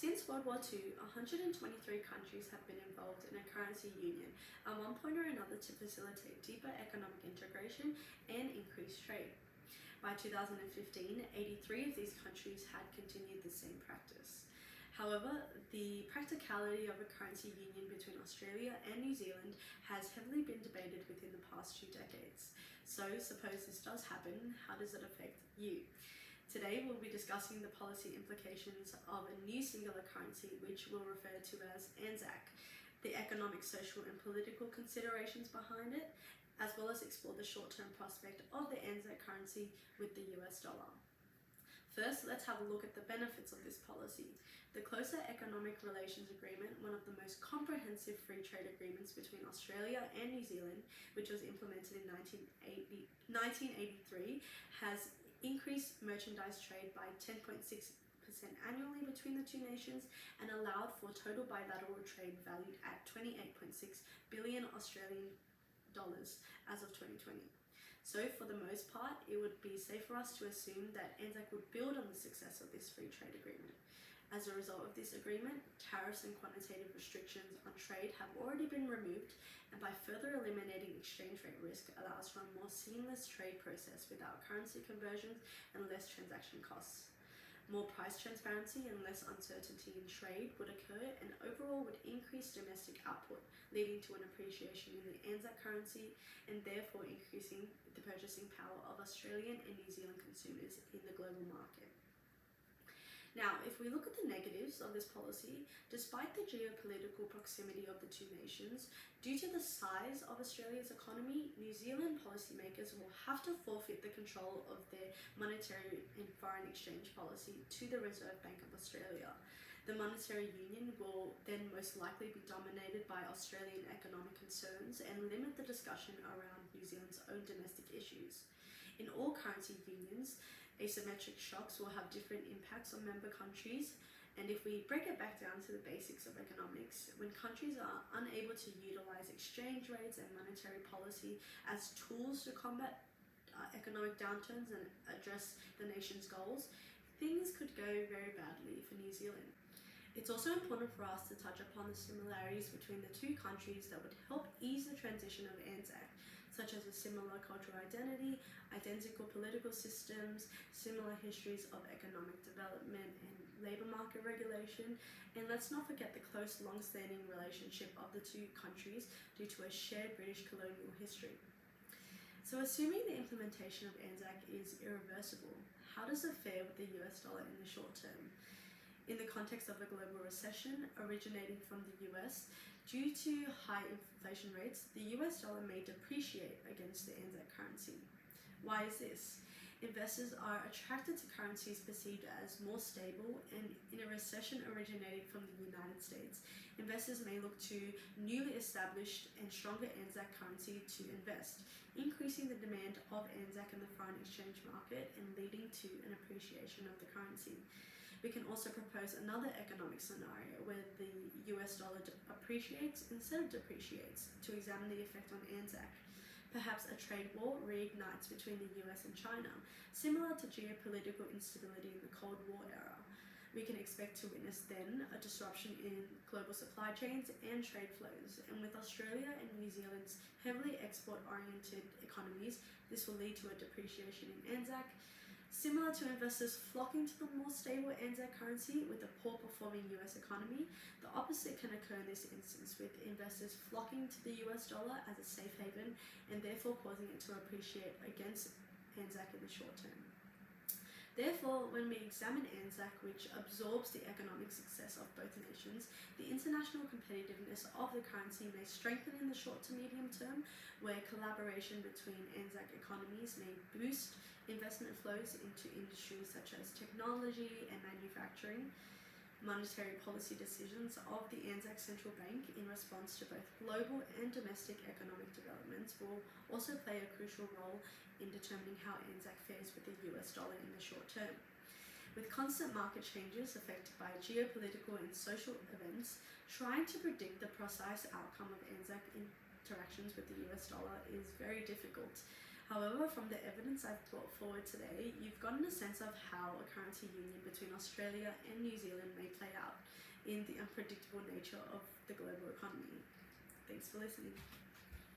Since World War II, 123 countries have been involved in a currency union at one point or another to facilitate deeper economic integration and increase trade. By 2015, 83 of these countries had continued the same practice. However, the practicality of a currency union between Australia and New Zealand has heavily been debated within the past 2 decades. So, suppose this does happen, how does it affect you? Today we'll be discussing the policy implications of a new singular currency which we'll refer to as ANZAC, the economic, social and political considerations behind it, as well as explore the short-term prospect of the ANZAC currency with the US dollar. First, let's have a look at the benefits of this policy. The Closer Economic Relations Agreement, one of the most comprehensive free trade agreements between Australia and New Zealand, which was implemented in 1983, has increased merchandise trade by 10.6% annually between the two nations and allowed for total bilateral trade valued at 28.6 billion Australian dollars as of 2020. So for the most part, it would be safe for us to assume that ANZAC would build on the success of this free trade agreement. As a result of this agreement, tariffs and quantitative restrictions on trade have already been removed, and by further eliminating exchange rate risk allows for a more seamless trade process without currency conversions and less transaction costs. More price transparency and less uncertainty in trade would occur and overall would increase domestic output, leading to an appreciation in the ANZAC currency and therefore increasing the purchasing power of Australian and New Zealand consumers in the global market. Now, if we look at the negatives of this policy, despite the geopolitical proximity of the two nations, due to the size of Australia's economy, New Zealand policymakers will have to forfeit the control of their monetary and foreign exchange policy to the Reserve Bank of Australia. The monetary union will then most likely be dominated by Australian economic concerns and limit the discussion around New Zealand's own domestic issues. In all currency unions, asymmetric shocks will have different impacts on member countries, and if we break it back down to the basics of economics, when countries are unable to utilize exchange rates and monetary policy as tools to combat economic downturns and address the nation's goals, things could go very badly for New Zealand. It's also important for us to touch upon the similarities between the two countries that would help ease the transition of ANZAC, such as a similar cultural identity, identical political systems, similar histories of economic development and labour market regulation, and let's not forget the close long-standing relationship of the two countries due to a shared British colonial history. So assuming the implementation of ANZAC is irreversible, how does it fare with the US dollar in the short term? In the context of a global recession originating from the US, due to high inflation rates, the US dollar may depreciate against the ANZAC currency. Why is this? Investors are attracted to currencies perceived as more stable, and in a recession originating from the United States, investors may look to newly established and stronger ANZAC currency to invest, increasing the demand of ANZAC in the foreign exchange market and leading to an appreciation of the currency. We can also propose another economic scenario where the US dollar appreciates instead of depreciates to examine the effect on ANZAC. Perhaps a trade war reignites between the US and China, similar to geopolitical instability in the Cold War era. We can expect to witness then a disruption in global supply chains and trade flows, and with Australia and New Zealand's heavily export-oriented economies, this will lead to a depreciation in ANZAC. Similar to investors flocking to the more stable ANZAC currency with a poor performing US economy, the opposite can occur in this instance, with investors flocking to the US dollar as a safe haven and therefore causing it to appreciate against ANZAC in the short term. Therefore, when we examine ANZAC, which absorbs the economic success of both nations, the international competitiveness of the currency may strengthen in the short to medium term, where collaboration between ANZAC economies may boost investment flows into industries such as technology and manufacturing. Monetary policy decisions of the ANZAC Central Bank in response to both global and domestic economic developments will also play a crucial role in determining how ANZAC fares with the US dollar in the short term. With constant market changes affected by geopolitical and social events, trying to predict the precise outcome of ANZAC interactions with the US dollar is very difficult. However, from the evidence I've brought forward today, you've gotten a sense of how a currency union between Australia and New Zealand may play out. in the unpredictable nature of the global economy. Thanks for listening.